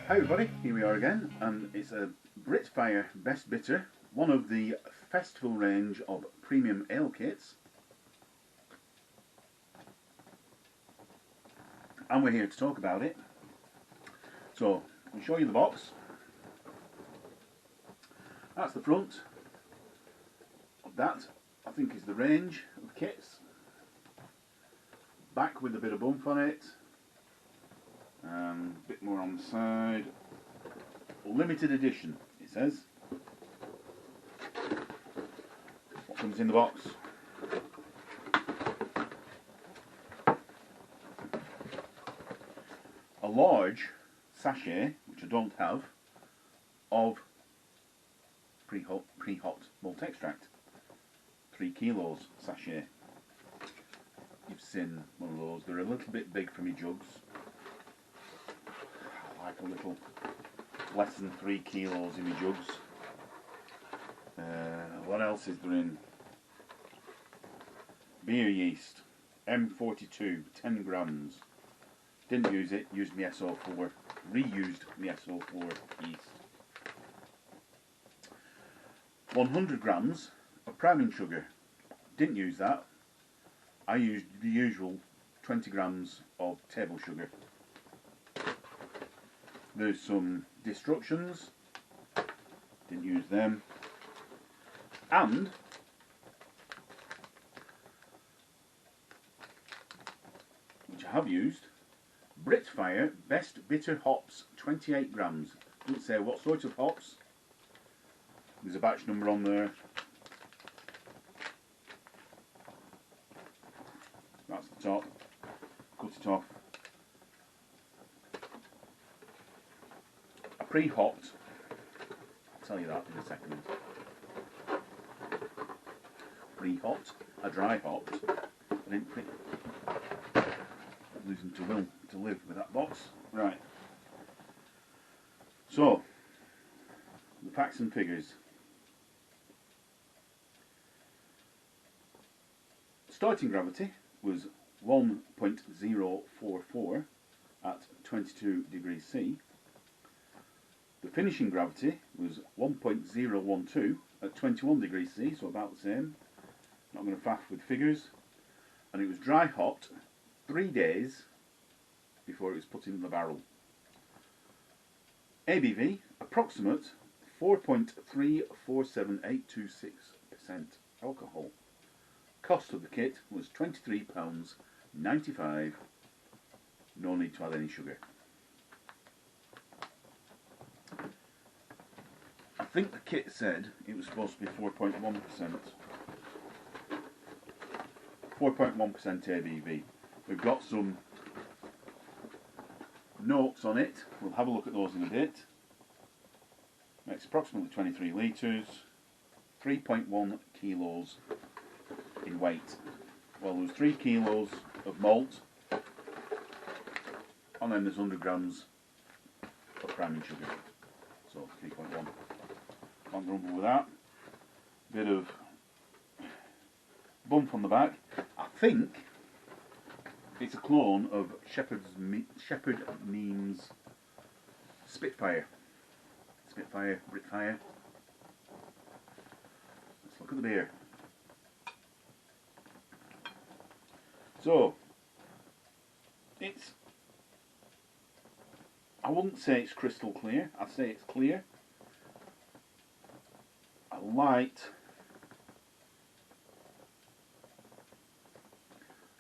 Hi everybody, here we are again, and it's a Britfire Best Bitter, one of the festival range of premium ale kits. And we're here to talk about it. So, I'll show you the box. That's the front. That, I think, is the range of kits. Back with a bit of bump on it. And a bit more on the side. Limited edition, it says. What comes in the box? A large sachet, which I don't have, of pre-hot malt extract. 3 kilos sachet. You've seen one of those. They're a little bit big for me jugs. I like a little less than 3 kilos in my jugs. What else is there in? Beer yeast, M42, 10 grams. Didn't use it, used my SO4, reused my SO4 yeast. 100 grams of priming sugar. Didn't use that. I used the usual 20 grams of table sugar. There's some destructions. Didn't use them. And which I have used, Britfire Best Bitter hops, 28 grams. Doesn't say what sort of hops. There's a batch number on there. That's the top. Cut it off. A pre-hopped. I'll tell you that in a second. Pre-hopped. A dry hopped. I didn't think. Losing to will to live with that box. Right. So, the facts and figures. Starting gravity was 1.044 at 22 degrees C. The finishing gravity was 1.012 at 21 degrees C, so about the same. Not going to faff with figures. And it was dry hopped 3 days before it was put in the barrel. ABV, approximate 4.347826% alcohol. Cost of the kit was £23.95. No need to add any sugar. I think the kit said it was supposed to be 4.1%. 4.1% ABV. We've got some notes on it. We'll have a look at those in a bit. Makes approximately 23 litres. 3.1 kilos in weight. Well, there's 3 kilos of malt, and then there's 100 grams of priming sugar. So 3.1. Can't grumble with that. Bit of bump on the back. I think it's a clone of Shepherd Neame's Spitfire. Spitfire, Britfire. Let's look at the beer. So, I wouldn't say it's crystal clear, I'd say it's clear. A light,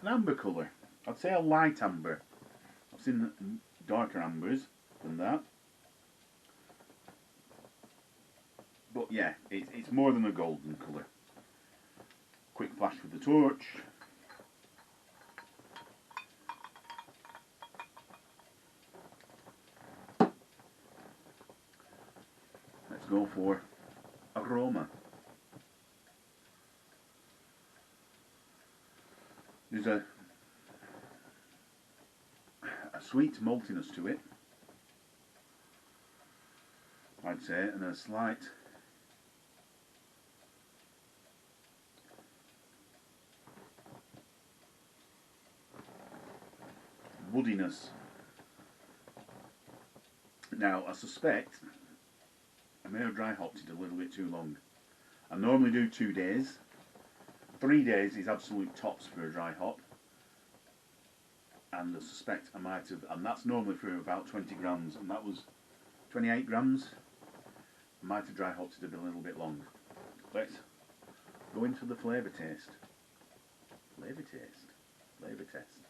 an amber colour. I'd say a light amber. I've seen darker ambers than that. But yeah, it's more than a golden colour. Quick flash with the torch. Let's go for aroma. There's a sweet maltiness to it, I'd say, and a slight woodiness. Now, I suspect I may have dry hopped it a little bit too long. I normally do 2 days. 3 days is absolute tops for a dry hop. And I suspect I might have, and that's normally for about 20 grams, and that was 28 grams. I might have dry hopped it a little bit long. Let's go into the flavour taste. Flavour taste. Flavour test.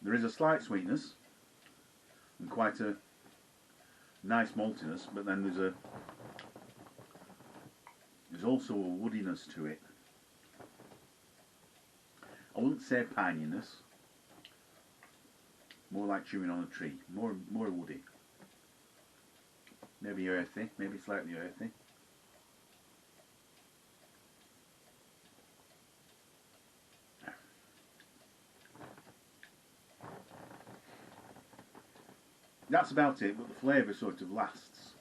There is a slight sweetness and quite a nice maltiness, but then there's also a woodiness to it. I wouldn't say pininess, more like chewing on a tree, more woody. Maybe earthy, maybe slightly earthy. That's about it, but the flavour sort of lasts.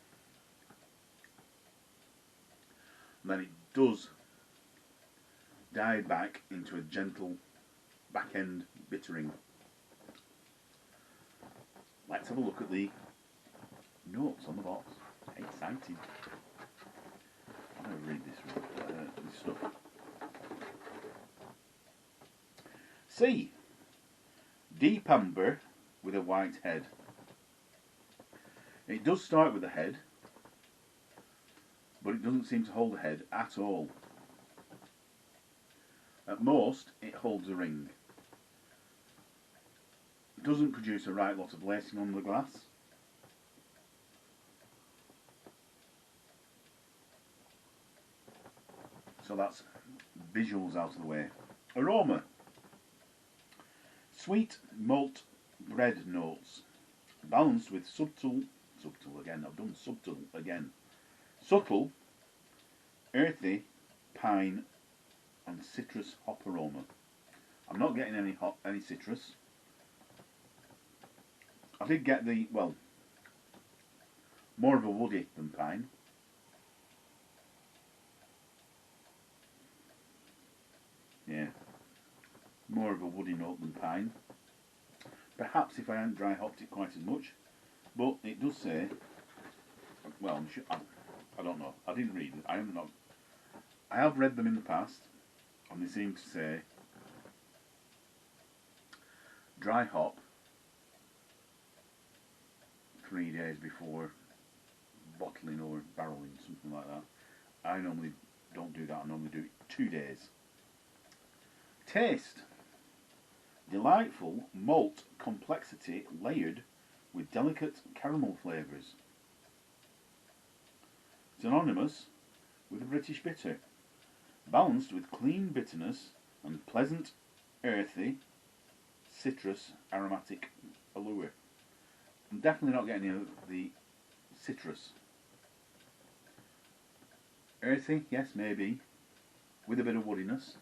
And then it does dive back into a gentle back-end bittering. Let's have a look at the notes on the box. Exciting. I'm going to read this stuff. C. Deep amber with a white head. It does start with a head, but it doesn't seem to hold a head at all. At most, it holds a ring. It doesn't produce a right lot of lacing on the glass. So that's visuals out of the way. Aroma. Sweet malt bread notes, balanced with subtle earthy pine and citrus hop aroma. I'm not getting any citrus. I did get more of a woody than pine. Yeah, more of a woody note than pine. Perhaps if I hadn't dry hopped it quite as much, but it does say. Well, I don't know. I didn't read it. I have read them in the past, and they seem to say dry hop 3 days before bottling or barreling, something like that. I normally don't do that. I normally do it 2 days. Taste. Delightful malt complexity layered with delicate caramel flavours. Synonymous with a British bitter. Balanced with clean bitterness and pleasant, earthy, citrus, aromatic allure. I'm definitely not getting any of the citrus. Earthy, yes, maybe, with a bit of woodiness.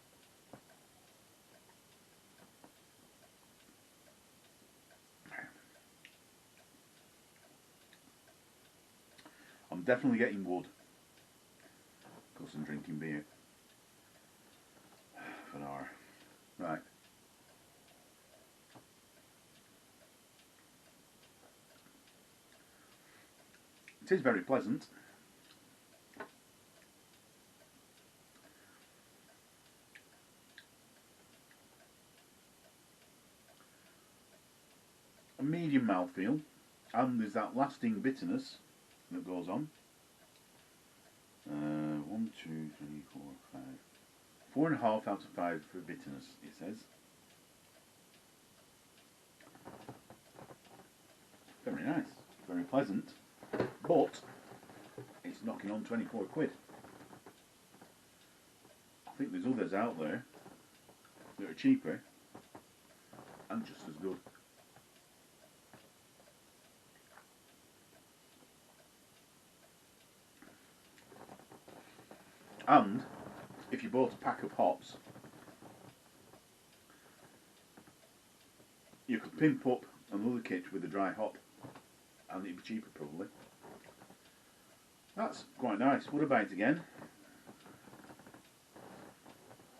I'm definitely getting wood, because I'm drinking beer for an hour. Right. It is very pleasant. A medium mouthfeel, and there's that lasting bitterness that goes on. 1, 2, 3, 4, 5. 4.5 out of 5 for bitterness, it says. Very nice, very pleasant, but it's knocking on 24 quid. I think there's others out there that are cheaper and just as good. And if you bought a pack of hops, you could pimp up another kit with a dry hop and it'd be cheaper probably. That's quite nice. Would I buy it again?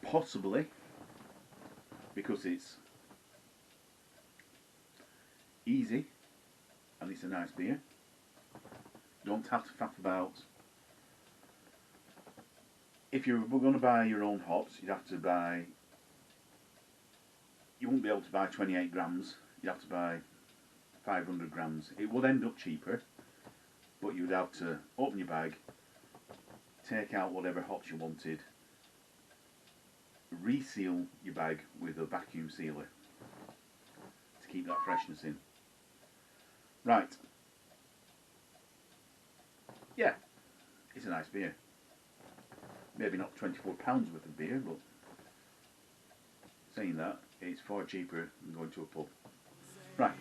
possibly because it's easy and it's a nice beer. You don't have to faff about. If you were going to buy your own hops, you'd have to buy, you wouldn't be able to buy 28 grams, you'd have to buy 500 grams. It would end up cheaper, but you'd have to open your bag, take out whatever hops you wanted, reseal your bag with a vacuum sealer to keep that freshness in. Right. Yeah, it's a nice beer. Maybe not £24 worth of beer, but saying that, it's far cheaper than going to a pub. Right.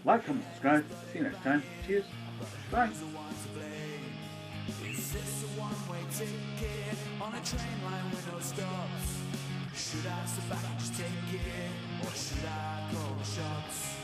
Like, comment, subscribe. See you next time. Cheers. Bye. Is this a one-way ticket on a train line with no stops? Should I sit back and just take it, or should I call the shots?